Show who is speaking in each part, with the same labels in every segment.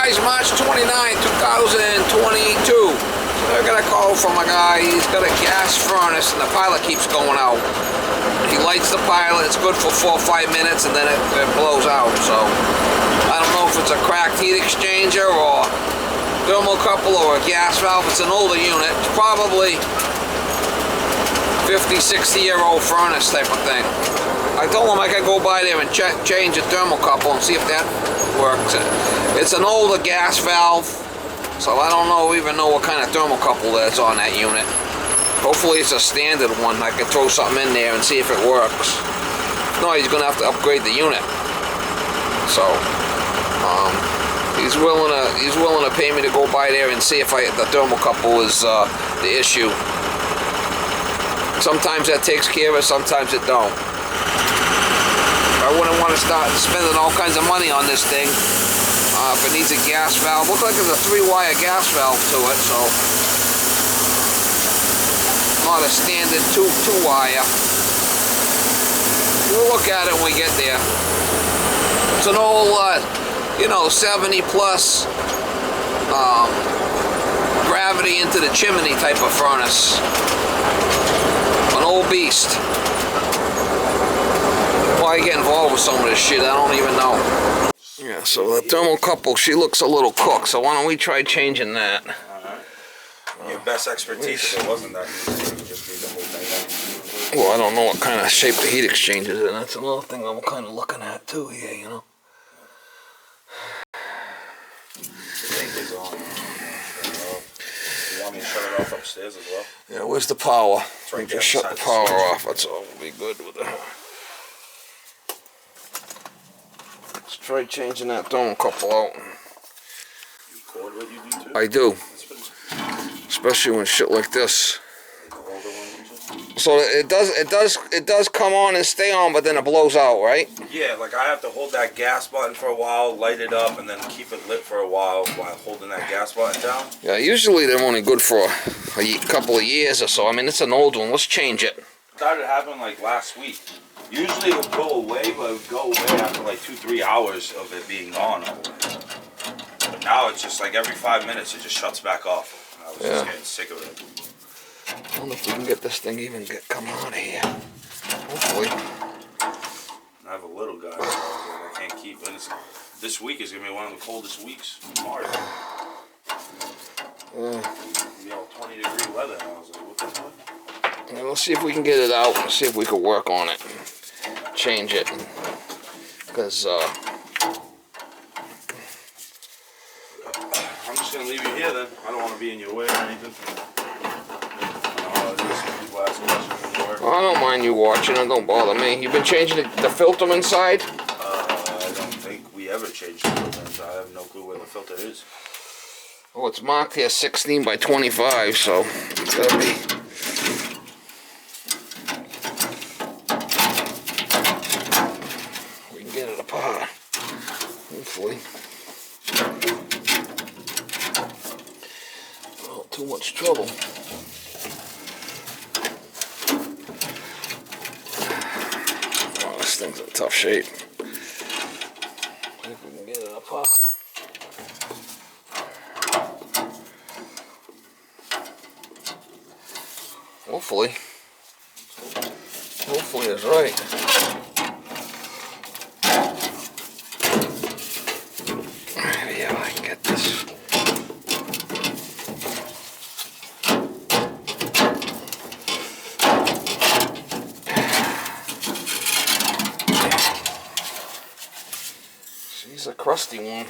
Speaker 1: Guys, March 29, 2022. So I got a call from a guy. He's got a gas furnace and the pilot keeps going out. He lights the pilot, it's good for 4 or 5 minutes, and then it blows out. So I don't know if it's a cracked heat exchanger or thermocouple or a gas valve. It's an older unit. It's probably 50, 60-year-old furnace type of thing. I told him I could go by there and change the thermocouple and see if that works. It's an older gas valve, so I don't even know what kind of thermocouple that's on that unit. Hopefully it's a standard one. I can throw something in there and see if it works. No, he's gonna have to upgrade the unit. So he's willing to pay me to go by there and see if the thermocouple is the issue. Sometimes that takes care of it, sometimes it don't. I wouldn't want to start spending all kinds of money on this thing. If it needs a gas valve, looks like there's a 3-wire gas valve to it, so not a standard 2-wire. We'll look at it when we get there. It's an old, 70 plus gravity into the chimney type of furnace. An old beast. Why I get involved with some of this shit, I don't even know. Yeah, so the thermocouple, she looks a little cooked, so why don't we try changing that?
Speaker 2: Your best expertise, if it wasn't that, you would just leave the whole thing down.
Speaker 1: Well, I don't know what kind of shape the heat exchanger is in. That's another thing I'm kind of looking at too here, you know.
Speaker 2: The thing is on. You want me to shut it off upstairs as well?
Speaker 1: Yeah, where's the power?
Speaker 2: It's right
Speaker 1: Just shut the power off. That's all. We'll be good with it. Let's try changing that thermocouple out.
Speaker 2: You record what you do too?
Speaker 1: I do. Especially when shit like this. So it does come on and stay on, but then it blows out, right?
Speaker 2: Yeah, like I have to hold that gas button for a while, light it up, and then keep it lit for a while holding that gas button down.
Speaker 1: Yeah, usually they're only good for a couple of years or so. I mean, it's an old one. Let's change it.
Speaker 2: Started happening like last week. Usually it would go away, but it would go away after like 2-3 hours of it being gone all the way. But now it's just like every 5 minutes it just shuts back off. I was just getting sick of it.
Speaker 1: I don't know if we can get this thing come out of here. Hopefully.
Speaker 2: I have a little guy, so I can't keep it. This week is going to be one of the coldest weeks in March. It'll be all 20-degree weather, and I was like, what the fuck?
Speaker 1: Yeah, let's see if we can get it out and see if we can work on it. Change it. Because,
Speaker 2: I'm just going to leave you here then. I don't want to be in your way or anything.
Speaker 1: I don't mind you watching it, don't bother me. You've been changing the filter inside?
Speaker 2: I don't think we ever changed the filter. I have no clue where the filter is.
Speaker 1: Oh, it's marked here 16 by 25, so it's gotta be. We can get it apart, hopefully. Oh, too much trouble. This thing's in tough shape. See if we can get it apart. Hopefully it's right. Yeah, I can get this. She's a crusty one.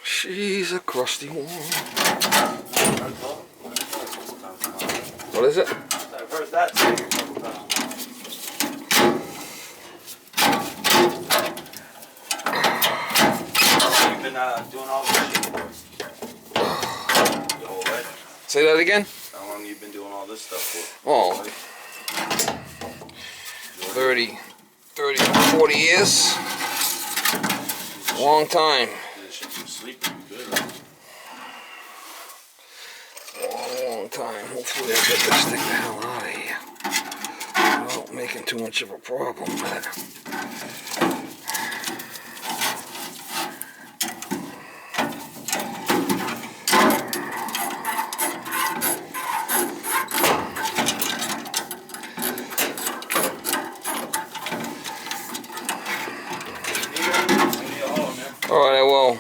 Speaker 1: She's a crusty one. What is it?
Speaker 2: I've heard that saying a couple times. You've been doing all this shit? The whole life?
Speaker 1: Say that again?
Speaker 2: How long have you been doing all this stuff for?
Speaker 1: Oh, 30, 40 years. Long time. Long time. Hopefully I get this thing the hell out of here without making too much of a problem with it. will.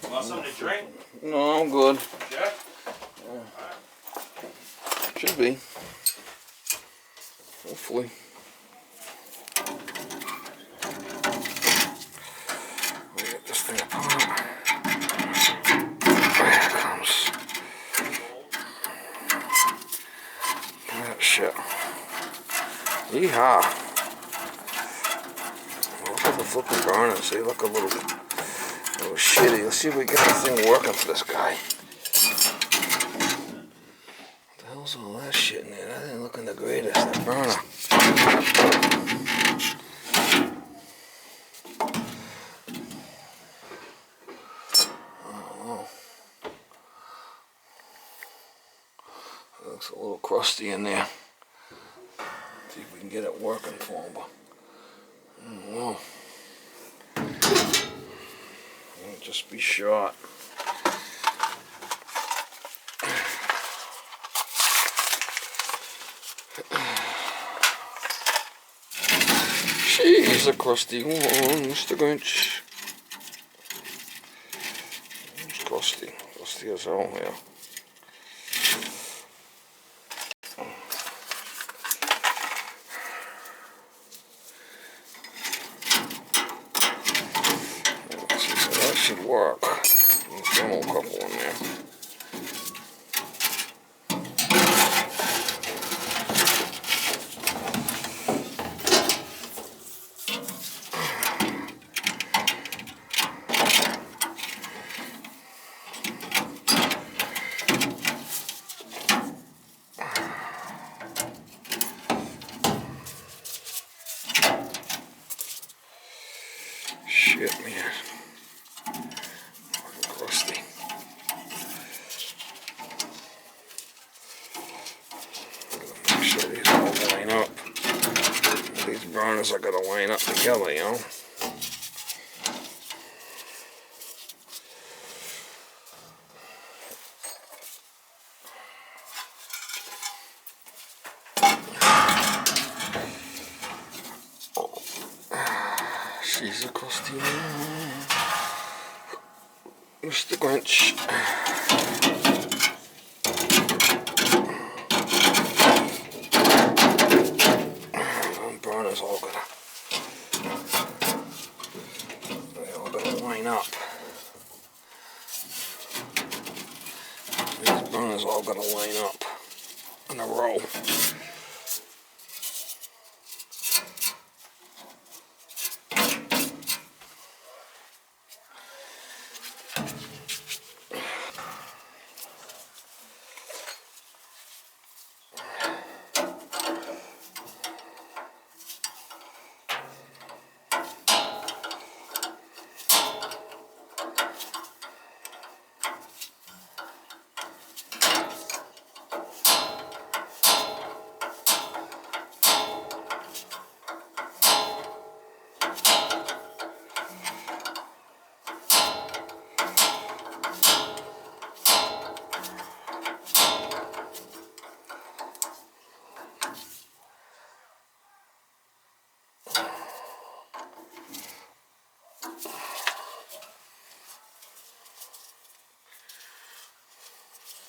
Speaker 2: Want something to drink?
Speaker 1: No, I'm good.
Speaker 2: Yeah?
Speaker 1: Should be. Hopefully. Let me get this thing apart. There it comes. That shit. Yeehaw. Look at the flipping burner. See, look a little shitty. Let's see if we get the thing working for this guy. What the hell's all that shit in there? That ain't looking the greatest, that burner. Oh. It looks a little crusty in there. See if we can get it working for him, but I don't know. It'll just be short. She's a crusty one, Mr. Grinch. It's crusty. Crusty as hell here. So that should work. Thermocouple in there. Shit, man. Fucking crusty. Make sure these all line up. These burners are gonna line up together, you know. She's a crusty one. Mr. Grinch. Burners all gonna line up. These burners all gonna line up in a row.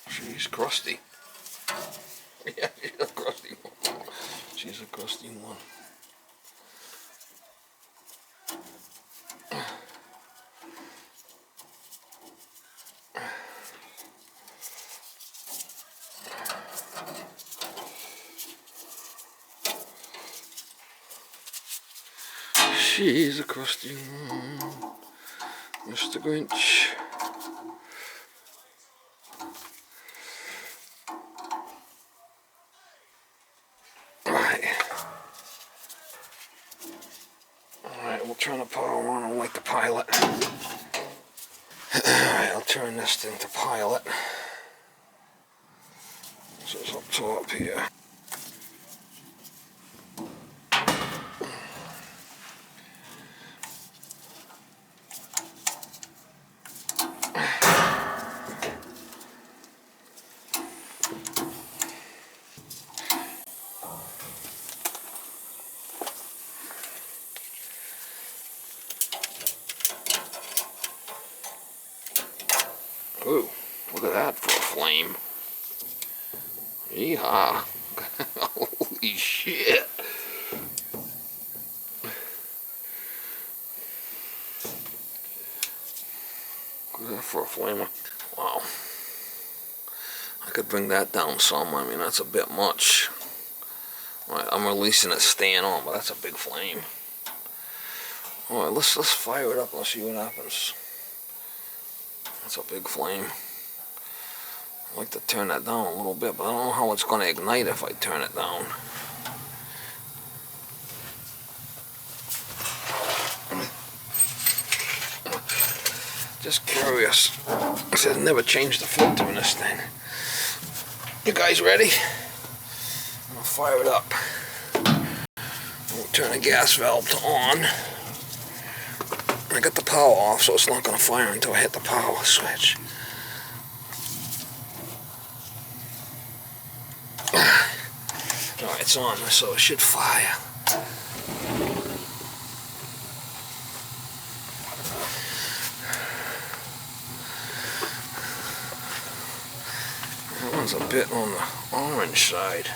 Speaker 1: She's crusty. Yeah, she's a crusty one. She's a crusty one. She's a crusty one. Mr. Grinch. Alright, we'll turn the power on. I like the pilot. Alright, I'll turn this thing to pilot. This is up top here. flame. Yeehaw. Holy shit. Good for a flamer. Wow. I could bring that down some. I mean, that's a bit much. Alright, I'm releasing it staying on, but that's a big flame. Alright, let's fire it up. Let's see what happens. That's a big flame. I'd like to turn that down a little bit, but I don't know how it's going to ignite if I turn it down. Just curious. I said never changed the filter in this thing. You guys ready? I'm gonna fire it up. We'll turn the gas valve to on. I got the power off, so it's not gonna fire until I hit the power switch. Alright, it's on, so it should fire. That one's a bit on the orange side.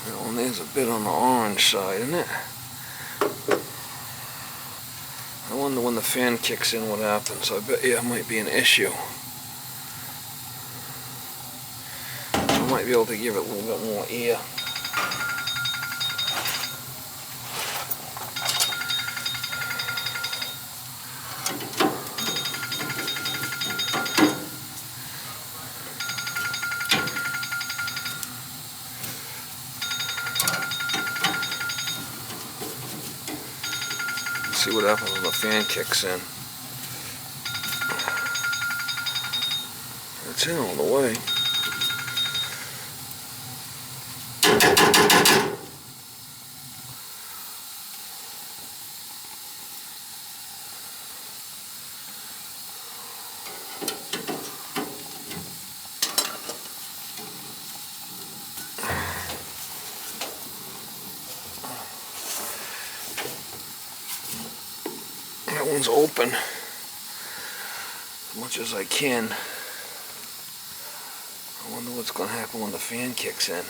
Speaker 1: That one there's a bit on the orange side, isn't it? I wonder when the fan kicks in what happens. I bet you it might be an issue. I might be able to give it a little bit more air. See what happens when the fan kicks in. It's in all the way. That one's open as much as I can. I wonder what's going to happen when the fan kicks in.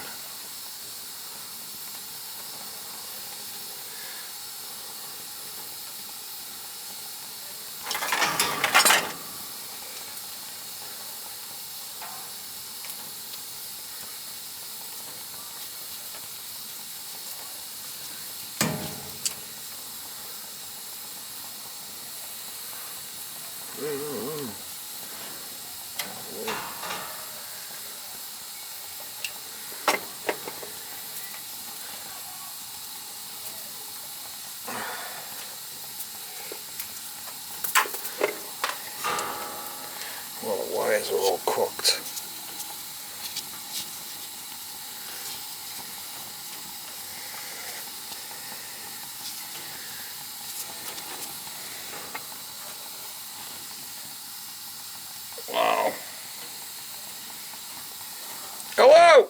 Speaker 1: Well, the wires are all cooked. Wow. Hello!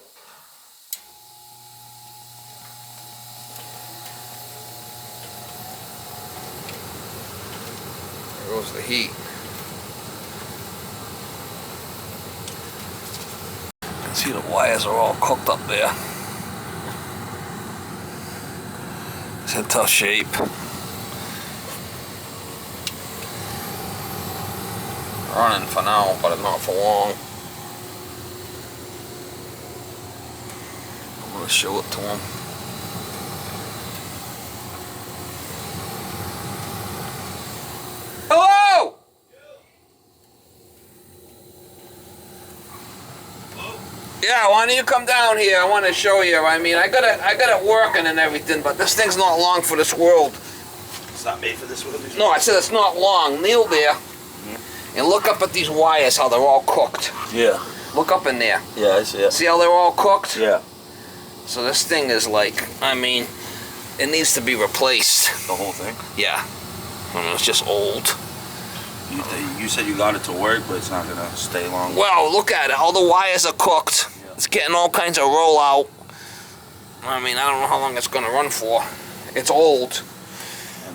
Speaker 1: There goes the heat. See, the wires are all cooked up there. It's in tough shape. Running for now, but not for long. I'm gonna show it to him. Hello! Yeah, why don't you come down here? I want to show you. I mean, I got it working and everything, but this thing's not long for this world.
Speaker 2: It's not made for this world?
Speaker 1: No, I said it's not long. Kneel there and look up at these wires, how they're all cooked.
Speaker 2: Yeah.
Speaker 1: Look up in there.
Speaker 2: Yeah, I see it.
Speaker 1: See how they're all cooked?
Speaker 2: Yeah.
Speaker 1: So this thing is like, I mean, it needs to be replaced.
Speaker 2: The whole thing?
Speaker 1: Yeah. I mean, it's just old.
Speaker 2: You said you got it to work, but it's not gonna stay long.
Speaker 1: Well, look at it. All the wires are cooked. Yeah. It's getting all kinds of rollout. I mean, I don't know how long it's gonna run for. It's old.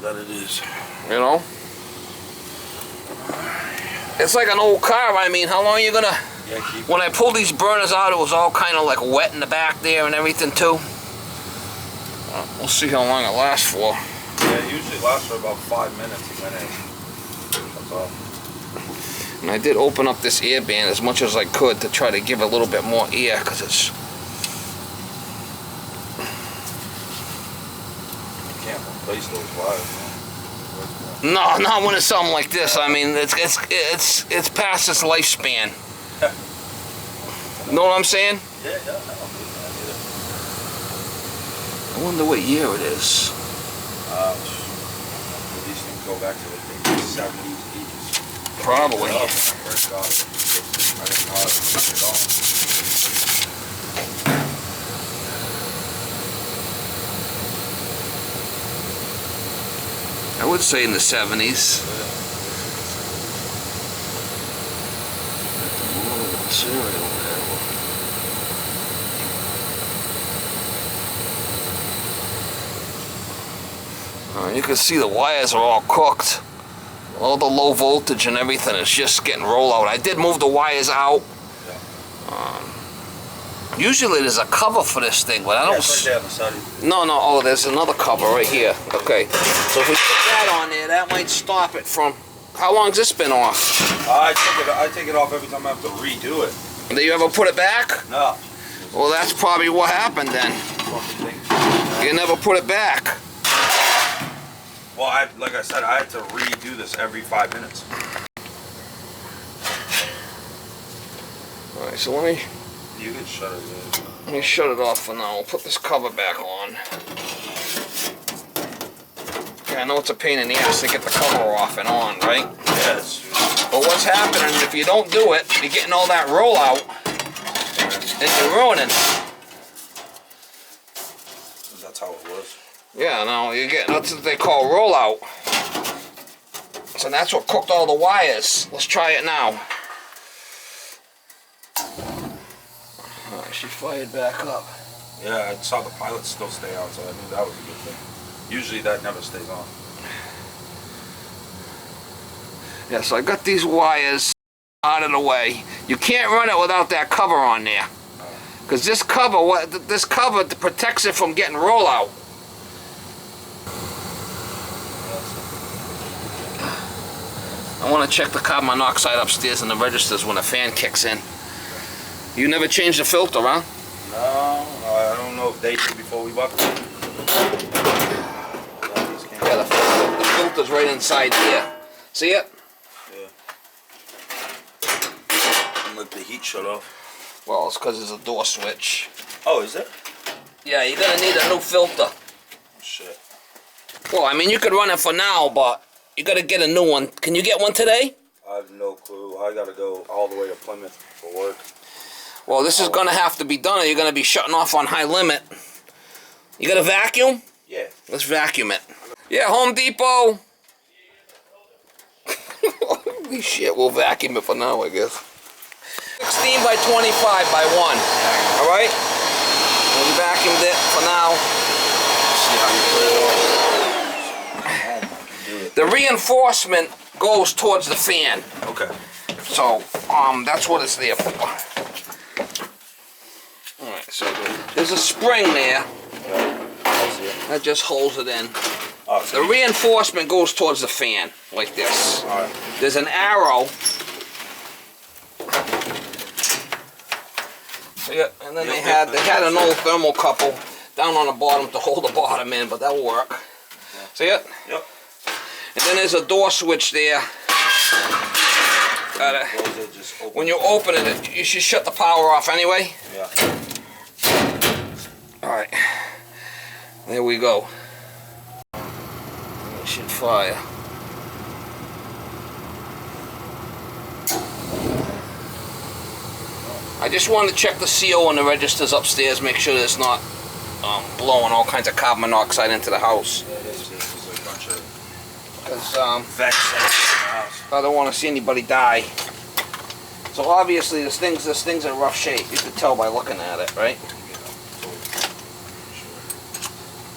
Speaker 2: That it is.
Speaker 1: You know? It's like an old car. I mean, how long are you gonna...
Speaker 2: Yeah, keep
Speaker 1: When I pulled these burners out, it was all kind of like wet in the back there and everything too. We'll see how long it lasts for.
Speaker 2: Yeah, it usually lasts for about 5 minutes and then it comes off.
Speaker 1: And I did open up this air band as much as I could to try to give it a little bit more air, because it's...
Speaker 2: You can't replace those wires, man.
Speaker 1: No, not when it's something like this. I mean, it's past its lifespan. Know what I'm saying?
Speaker 2: Yeah, yeah, no,
Speaker 1: I wonder what year it is.
Speaker 2: these things go back to the 70s, 80s.
Speaker 1: Probably.
Speaker 2: I first got it. I didn't know how to turn it on.
Speaker 1: I would say in the 70s. You can see the wires are all cooked. All the low voltage and everything is just getting roll out. I did move the wires out. Usually there's a cover for this thing, but I don't...
Speaker 2: It's right there on the side.
Speaker 1: No, oh, there's another cover right here. Okay, so if we put that on there, that might stop it from... How long's this been off?
Speaker 2: I take it off every time I have to redo it.
Speaker 1: Did you ever put it back?
Speaker 2: No.
Speaker 1: Well, that's probably what happened then. You never put it back.
Speaker 2: Well, like I said, I had to redo this every 5 minutes.
Speaker 1: Alright, so let me
Speaker 2: You can shut it.
Speaker 1: Let me shut it off for now. We'll put this cover back on. Yeah, I know it's a pain in the ass to get the cover off and on, right?
Speaker 2: Yes.
Speaker 1: But what's happening, if you don't do it, you're getting all that rollout, and you're ruining.
Speaker 2: That's how it was.
Speaker 1: Yeah, no, you get, that's what they call rollout. So that's what cooked all the wires. Let's try it now. Alright, she fired back up.
Speaker 2: Yeah, I saw the pilot still stay on, so I knew that was a good thing. Usually that never stays on.
Speaker 1: Yeah, so I got these wires out of the way. You can't run it without that cover on there. Because this cover protects it from getting rollout. I want to check the carbon monoxide upstairs in the registers when the fan kicks in. You never changed the filter, huh?
Speaker 2: No, I don't know if they did before we bought them.
Speaker 1: Yeah, the filter's right inside here. See it?
Speaker 2: Yeah. And let the heat shut off.
Speaker 1: Well, it's because there's a door switch.
Speaker 2: Oh, is it?
Speaker 1: Yeah, you're going to need a new filter.
Speaker 2: Shit.
Speaker 1: Well, I mean, you could run it for now, but you got to get a new one. Can you get one today?
Speaker 2: I have no clue. I got to go all the way to Plymouth for work.
Speaker 1: Well, this is going to have to be done or you're going to be shutting off on high limit. You got a vacuum?
Speaker 2: Yeah.
Speaker 1: Let's vacuum it. Yeah, Home Depot. Holy shit, we'll vacuum it for now, I guess. 16 by 25 by 1. Alright? We vacuumed it for now.
Speaker 2: See how you put it on.
Speaker 1: The reinforcement goes towards the fan.
Speaker 2: Okay.
Speaker 1: So, that's what it's there for. Alright, so there's a spring there. That just holds it in.
Speaker 2: Oh,
Speaker 1: The reinforcement goes towards the fan, like this.
Speaker 2: Alright.
Speaker 1: There's an arrow. Yeah, and then they had an old thermocouple down on the bottom to hold the bottom in, but that'll work.
Speaker 2: Yeah.
Speaker 1: See it?
Speaker 2: Yep.
Speaker 1: And then there's a door switch there. When you open it, you should shut the power off anyway.
Speaker 2: Yeah.
Speaker 1: Alright. There we go. It should fire. I just wanted to check the CO on the registers upstairs, make sure that it's not blowing all kinds of carbon monoxide into the house.
Speaker 2: Yeah, this is a bunch of
Speaker 1: Because
Speaker 2: vents in the house.
Speaker 1: I don't want to see anybody die. So obviously this thing's in rough shape. You can tell by looking at it, right?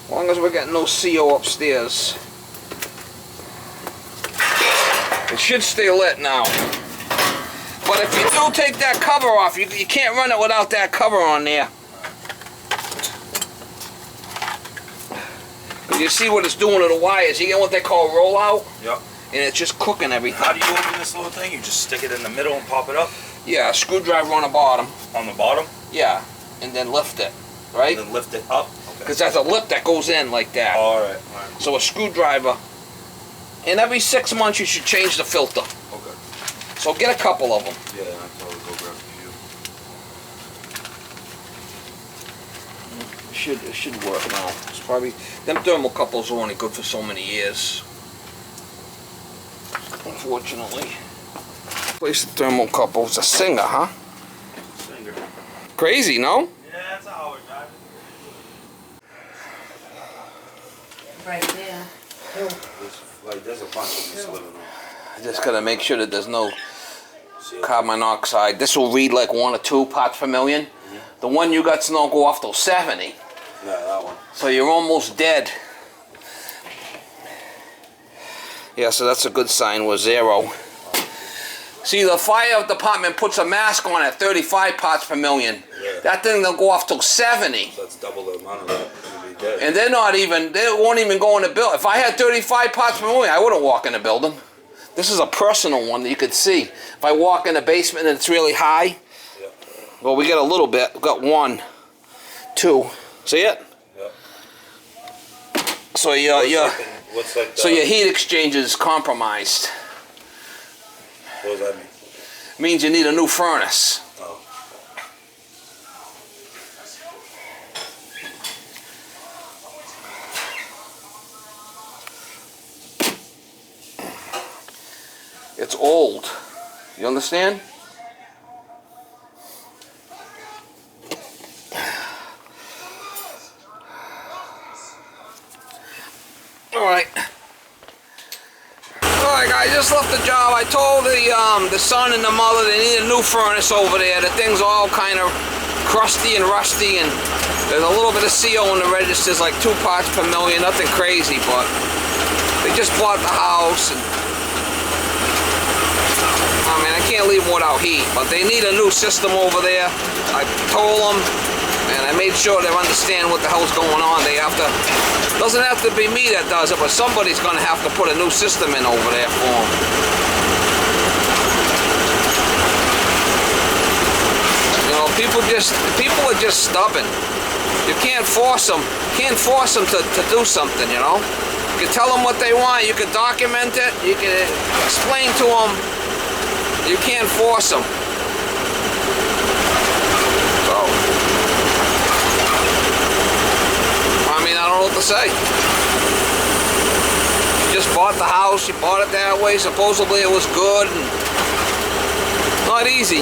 Speaker 1: As long as we're getting no CO upstairs. It should stay lit now. But if you do take that cover off, you can't run it without that cover on there. You see what it's doing to the wires. You get what they call rollout?
Speaker 2: Yep.
Speaker 1: And it's just cooking everything.
Speaker 2: How do you open this little thing? You just stick it in the middle and pop it up?
Speaker 1: Yeah, a screwdriver on the bottom.
Speaker 2: On the bottom?
Speaker 1: Yeah, and then lift it, right?
Speaker 2: And then lift it up?
Speaker 1: Because there's a lip that goes in like that.
Speaker 2: Alright.
Speaker 1: So a screwdriver. And every 6 months you should change the filter.
Speaker 2: Okay.
Speaker 1: So get a couple of them.
Speaker 2: Yeah, I'll probably go grab a few.
Speaker 1: It should work now. It's probably, them thermocouples are only good for so many years. Unfortunately. Place the thermocouple. It's a Singer, huh?
Speaker 2: Singer.
Speaker 1: Crazy, no?
Speaker 2: Yeah, that's a Howard guy.
Speaker 3: Right there.
Speaker 2: There's a bunch of this living on.
Speaker 1: I just gotta make sure that there's no carbon monoxide. This will read like 1 or 2 parts per million. The one you got's not go off till 70.
Speaker 2: Yeah, that one.
Speaker 1: So you're almost dead. Yeah, so that's a good sign. We're 0. See, the fire department puts a mask on at 35 parts per million.
Speaker 2: Yeah.
Speaker 1: That thing will go off till 70.
Speaker 2: So that's double the amount of that. You'd be dead.
Speaker 1: And they won't even go in the building. If I had 35 parts per million, I wouldn't walk in the building. This is a personal one that you could see. If I walk in the basement and it's really high,
Speaker 2: Yep.
Speaker 1: well, we got a little bit. We got 1, 2. See it?
Speaker 2: Yep.
Speaker 1: So your heat exchanger is compromised.
Speaker 2: What does that mean?
Speaker 1: Means you need a new furnace.
Speaker 2: Oh.
Speaker 1: It's old. You understand? Alright. Alright guys, just left the job. I told the son and the mother they need a new furnace over there. The thing's all kind of crusty and rusty, and there's a little bit of CO in the registers, like 2 parts per million, nothing crazy, but they just bought the house, and I mean, I can't leave them without heat, but they need a new system over there. I told them, and I made sure they understand what the hell's going on. They have to, doesn't have to be me that does it, but somebody's going to have to put a new system in over there for them. You know, people are just stubborn. You can't force them. Can't force them to do something, you know. You can tell them what they want. You can document it. You can explain to them. You can't force them. So, I mean, I don't know what to say. She just bought the house. She bought it that way. Supposedly it was good. And not easy.